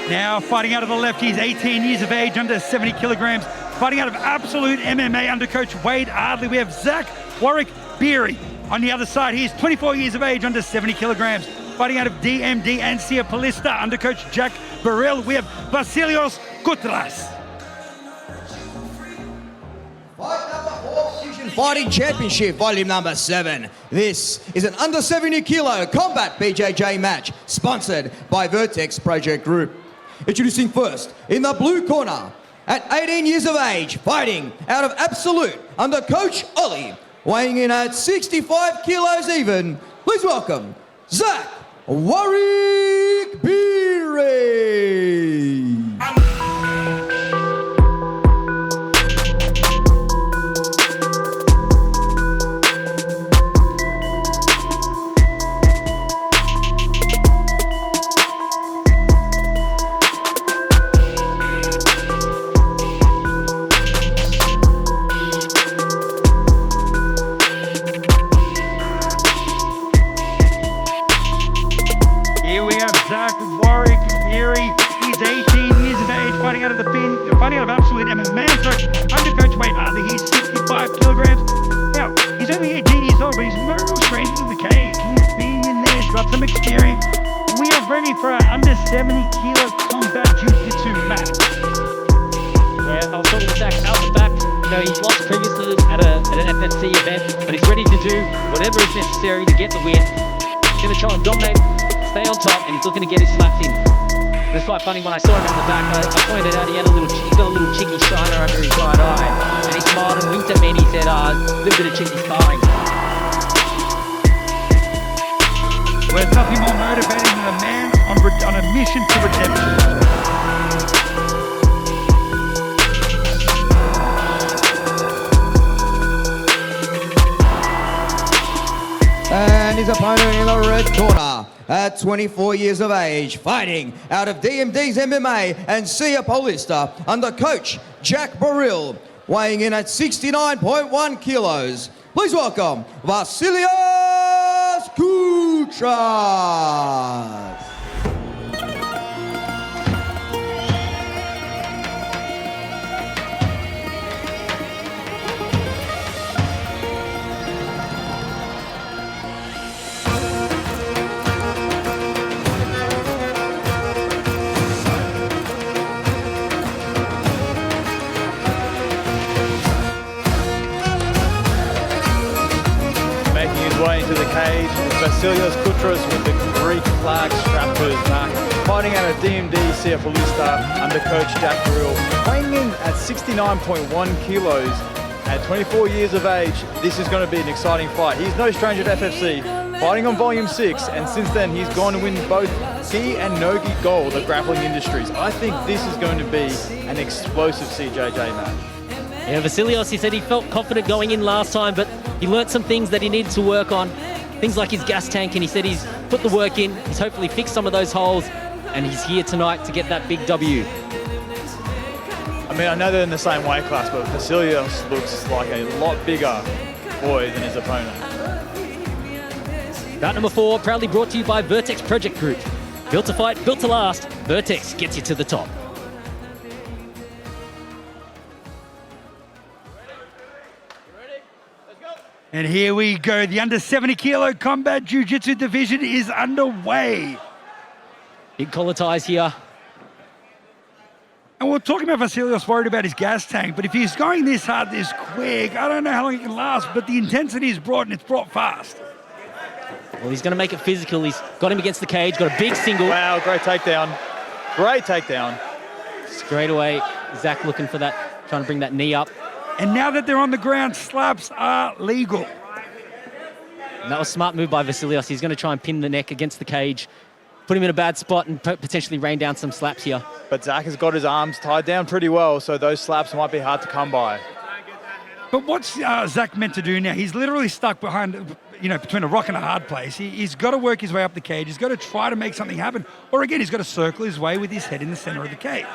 Now fighting out of the left, he's 18 years of age, under 70 kilograms. Fighting out of Absolute MMA under coach Wade Ardley, we have Zach Warwick Beerhe. On the other side, he is 24 years of age, under 70 kilograms. Fighting out of DMD and Sia Palista under coach Jack Burrell, we have Vasilios Koutras. Fight number 4, Fusion Fighting Championship, volume number 7. This is an under 70 kilo Combat BJJ match, sponsored by Vertex Project Group. Introducing first, in the blue corner, at 18 years of age, fighting out of Absolute under coach Ollie, weighing in at 65 kilos even, please welcome Zach Warwick Beerhe. Fighting out of Absolute MMA, so under coach Wade Ardley, he's 65 kilograms. Now, he's only 18 years old, but he's no stranger to the cage. He's been in there, he's got some experience. We are ready for our under 70 kilo Combat Jiu-Jitsu match. Yeah, I was talking to Zach out the back. You know, he's lost previously at an FFC event, but he's ready to do whatever is necessary to get the win. He's going to try and dominate, stay on top, and he's looking to get his slaps in. It's quite funny, when I saw him in the back, I pointed out he had he's got a little cheeky shiner under his right eye. And he smiled and winked at me and he said, a little bit of cheeky sparring. There's nothing more motivating than a man on a mission to redemption. And his opponent in the red corner, at 24 years of age, fighting out of DMD's MMA and Sia Palista under coach Jack Burrell, weighing in at 69.1 kilos. Please welcome Vasilios Koutras. Way into the cage is Vasilios Koutras with the Greek flag strapped to his back. Fighting out of DMD Sia Palista under coach Jack Burrell. Weighing in at 69.1 kilos at 24 years of age, this is going to be an exciting fight. He's no stranger to FFC, fighting on volume 6, and since then he's gone to win both gi and no-gi gold at Grappling Industries. I think this is going to be an explosive CJJ match. Yeah, Vasilios, he said he felt confident going in last time, but he learnt some things that he needed to work on. Things like his gas tank, and he said he's put the work in, he's hopefully fixed some of those holes, and he's here tonight to get that big W. I mean, I know they're in the same weight class, but Vasilios looks like a lot bigger boy than his opponent. Bout number 4, proudly brought to you by Vertex Project Group. Built to fight, built to last, Vertex gets you to the top. And here we go. The under 70 kilo Combat Jiu-Jitsu division is underway. Big collar ties here. And we're talking about Vasilios worried about his gas tank, but if he's going this hard, this quick, I don't know how long he can last, but the intensity is brought and it's brought fast. Well, he's going to make it physical. He's got him against the cage, got a big single. Wow, great takedown. Great takedown. Straight away, Zach looking for that, trying to bring that knee up. And now that they're on the ground, slaps are legal. And that was a smart move by Vasilios. He's going to try and pin the neck against the cage, put him in a bad spot and potentially rain down some slaps here. But Zach has got his arms tied down pretty well, so those slaps might be hard to come by. But what's Zach meant to do now? He's literally stuck behind, between a rock and a hard place. He's got to work his way up the cage. He's got to try to make something happen. Or again, he's got to circle his way with his head in the center of the cage.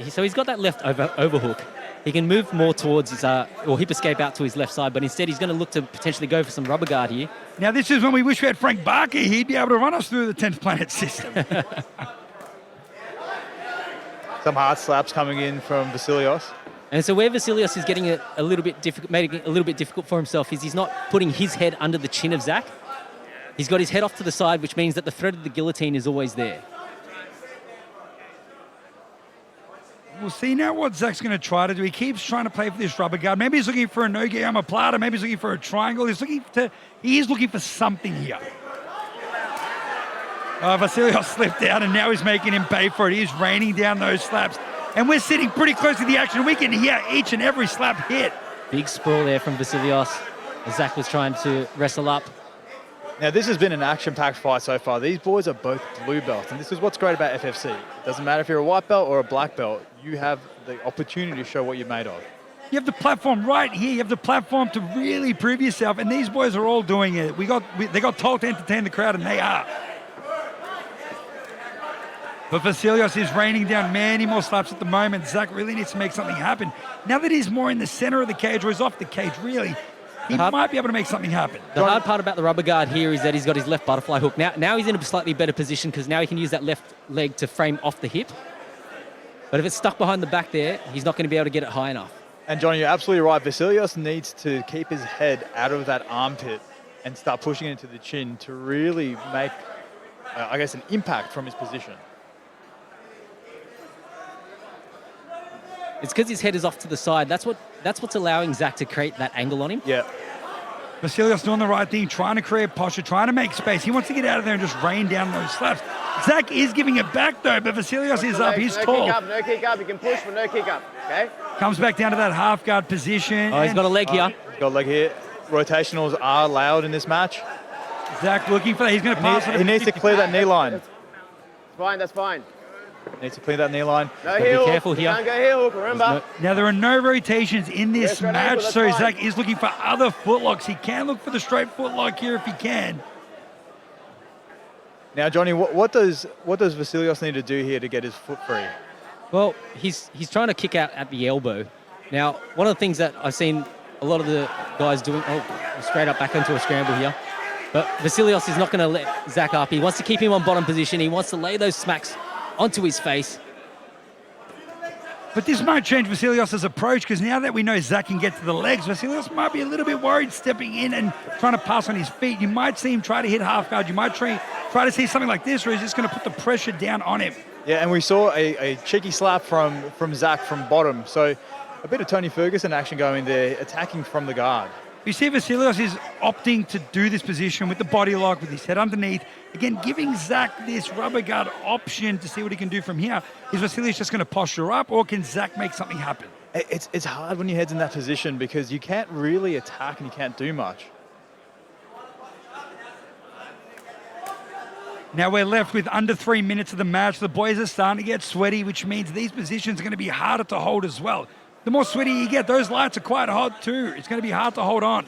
So he's got that left overhook. He can move more towards his, or hip escape out to his left side, but instead he's going to look to potentially go for some rubber guard here. Now this is when we wish we had Frank Barker. He'd be able to run us through the 10th planet system. Some hard slaps coming in from Vasilios. And so where Vasilios is getting it a little bit difficult, making it a little bit difficult for himself, is he's not putting his head under the chin of Zach. He's got his head off to the side, which means that the threat of the guillotine is always there. We'll see now what Zach's going to try to do. He keeps trying to play for this rubber guard. Maybe he's looking for a no-gi omoplata. Maybe he's looking for a triangle. He is looking for something here. Vasilios slipped out, and now he's making him pay for it. He's raining down those slaps. And we're sitting pretty close to the action. We can hear each and every slap hit. Big sprawl there from Vasilios as Zach was trying to wrestle up. Now, this has been an action-packed fight so far. These boys are both blue belts, and this is what's great about FFC. It doesn't matter if you're a white belt or a black belt. You have the opportunity to show what you're made of. You have the platform right here. You have the platform to really prove yourself, and these boys are all doing it. They got told to entertain the crowd, and they are. But Vasilios is raining down many more slaps at the moment. Zach really needs to make something happen. Now that he's more in the center of the cage, or he's off the cage, really, he might be able to make something happen. The hard part about the rubber guard here is that he's got his left butterfly hook. Now he's in a slightly better position because now he can use that left leg to frame off the hip. But if it's stuck behind the back there, he's not going to be able to get it high enough. And Johnny, you're absolutely right. Vasilios needs to keep his head out of that armpit and start pushing it into the chin to really make, I guess, an impact from his position. It's because his head is off to the side. That's what's allowing Zach to create that angle on him. Yeah. Vasilios doing the right thing, trying to create posture, trying to make space. He wants to get out of there and just rain down those slaps. Zach is giving it back, though, but Vasilios is up. He's tall. No kick up. You can push, but no kick up, okay? Comes back down to that half guard position. Oh, he's got a leg here. He's got a leg here. Rotationals are allowed in this match. Zach looking for that. He's going to pass it. He needs to clear that knee line. That's fine, that's fine. Needs to clear that knee line. No Be heel hook. careful here. You can't go heel hook, remember? Now, there are no rotations in this Yes, right match, angle, so that's fine. Zach is looking for other footlocks. He can look for the straight footlock here if he can. Now, Johnny, what does Vasilios need to do here to get his foot free? Well, he's trying to kick out at the elbow. Now, one of the things that I've seen a lot of the guys doing, straight up back into a scramble here. But Vasilios is not going to let Zach up. He wants to keep him on bottom position. He wants to lay those smacks onto his face. But this might change Vasilios' approach, because now that we know Zach can get to the legs, Vasilios might be a little bit worried stepping in and trying to pass on his feet. You might see him try to hit half guard. You might try to see something like this, where he's just going to put the pressure down on him. Yeah, and we saw a cheeky slap from Zach from bottom. So a bit of Tony Ferguson action going there, attacking from the guard. You see Vasilios is opting to do this position with the body lock, with his head underneath. Again, giving Zach this rubber guard option to see what he can do from here. Is Vasilios just going to posture up, or can Zach make something happen? It's hard when your head's in that position because you can't really attack and you can't do much. Now we're left with under 3 minutes of the match. The boys are starting to get sweaty, which means these positions are going to be harder to hold as well. The more sweaty you get, those lights are quite hot too. It's going to be hard to hold on.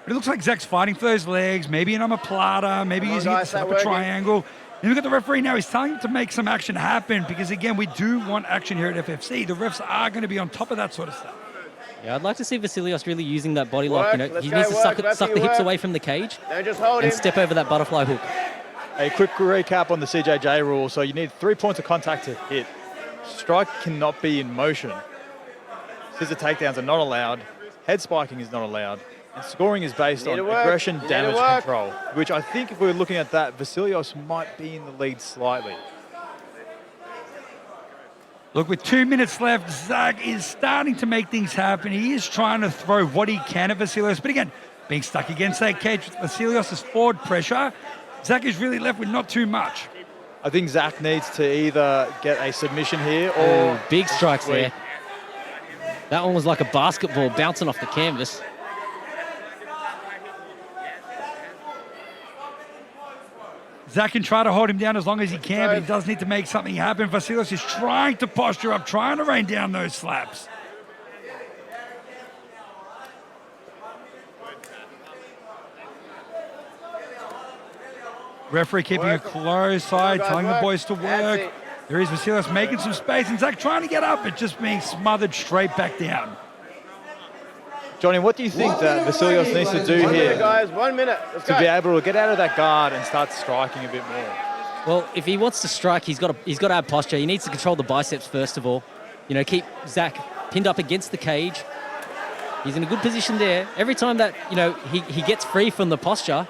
But it looks like Zach's fighting for those legs, maybe an omoplata, maybe using it to set up a triangle. And we've got the referee now. He's telling him to make some action happen, because, again, we do want action here at FFC. The refs are going to be on top of that sort of stuff. Yeah, I'd like to see Vasilios really using that body lock. You know, Let's he go, needs to work, suck the hips work. away from the cage Don't just hold and him. step over that butterfly hook. A quick recap on the CJJ rule. So you need 3 points of contact to hit. Strike cannot be in motion. Scissor takedowns are not allowed. Head spiking is not allowed. And scoring is based on to work. aggression, You need to damage, work. control. Which I think if we were looking at that, Vasilios might be in the lead slightly. Look, with 2 minutes left, Zach is starting to make things happen. He is trying to throw what he can at Vasilios. But again, being stuck against that cage with Vasilios' forward pressure, Zach is really left with not too much. I think Zach needs to either get a submission here or... Ooh, big strikes there. That one was like a basketball bouncing off the canvas. Zach can try to hold him down as long as he can, but he does need to make something happen. Vasilios is trying to posture up, trying to rain down those slaps. Referee keeping a close eye, telling the boys to work. There is Vasilios making some space, and Zach trying to get up, but just being smothered straight back down. Johnny, what do you think that Vasilios needs to do here Guys, 1 minute. Let's to go. be able to get out of that guard and start striking a bit more? Well, if he wants to strike, he's got to have posture. He needs to control the biceps first of all. You know, keep Zach pinned up against the cage. He's in a good position there. Every time that, you know, he gets free from the posture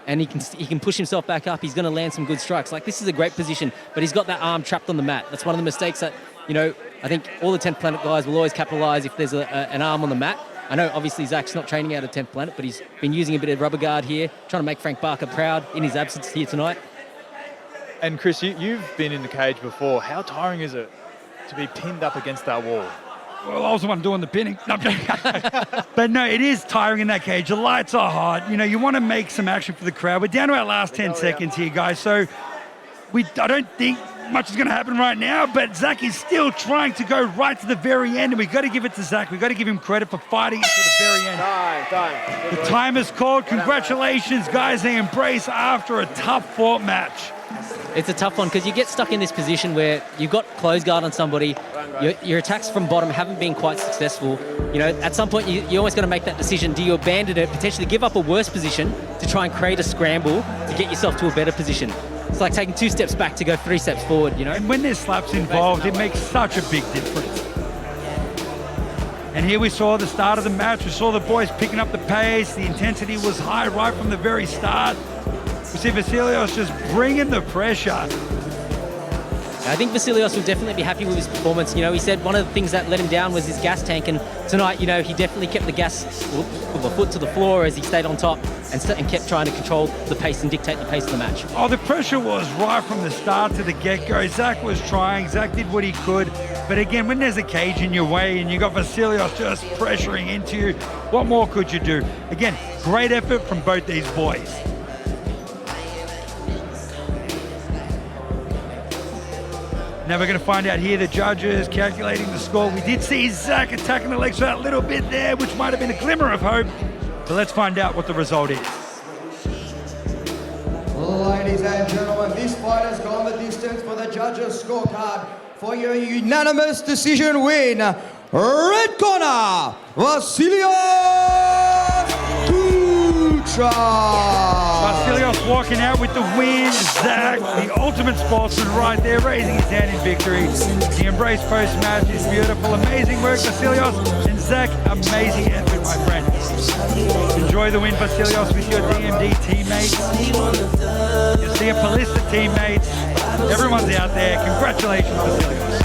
and he can push himself back up, he's going to land some good strikes. Like, this is a great position, but he's got that arm trapped on the mat. That's one of the mistakes that, you know, I think all the 10th Planet guys will always capitalize if there's an arm on the mat. I know, obviously, Zach's not training out of 10th Planet, but he's been using a bit of rubber guard here, trying to make Frank Barker proud in his absence here tonight. And Chris, you've been in the cage before. How tiring is it to be pinned up against that wall? Well, I was the one doing the pinning. No, I'm joking. But no, it is tiring in that cage. The lights are hot. You know, you want to make some action for the crowd. We're down to our last 10 seconds here, guys. So I don't think much is going to happen right now, but Zach is still trying to go right to the very end, and we've got to give it to Zach. We've got to give him credit for fighting to the very end. Time. The time is called. Congratulations, guys. They embrace after a tough-fought match. It's a tough one because you get stuck in this position where you've got close guard on somebody. Your attacks from bottom haven't been quite successful. You know, at some point you always got to make that decision. Do you abandon it, potentially give up a worse position to try and create a scramble to get yourself to a better position? It's like taking 2 steps back to go 3 steps forward, you know? And when there's slaps involved, it makes such a big difference. And here we saw the start of the match. We saw the boys picking up the pace. The intensity was high right from the very start. We see Vasilios just bringing the pressure. I think Vasilios will definitely be happy with his performance. You know, he said one of the things that let him down was his gas tank, and tonight, you know, he definitely kept the gas with a foot to the floor as he stayed on top and kept trying to control the pace and dictate the pace of the match. Oh, the pressure was right from the start to the get-go. Zach was trying. Zach did what he could. But again, when there's a cage in your way and you got Vasilios just pressuring into you, what more could you do? Again, great effort from both these boys. Now we're going to find out here the judges calculating the score. We did see Zach attacking the legs for that little bit there, which might have been a glimmer of hope. But let's find out what the result is. Ladies and gentlemen, this fight has gone the distance for the judges' scorecard. For your unanimous decision win, red corner, Vasilios Koutras. Vasilios walking out with the win. Zach, the ultimate sportsman right there, raising his hand in victory. The embrace post-match is beautiful. Amazing work, Vasilios. And Zach, amazing effort, my friend. Enjoy the win, Vasilios, with your DMD teammates. Your Palista teammates. Everyone's out there. Congratulations, Vasilios.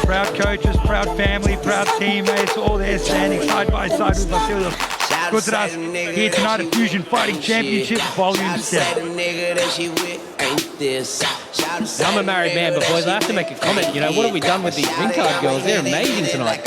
Proud coaches, proud family, proud teammates, all there standing side by side with Vasilios Koutras here tonight at Fusion Fighting Championship Volume 7. I'm a married man, but boys, I have to make a comment. You know, what have we done with these ring card girls? They're amazing tonight.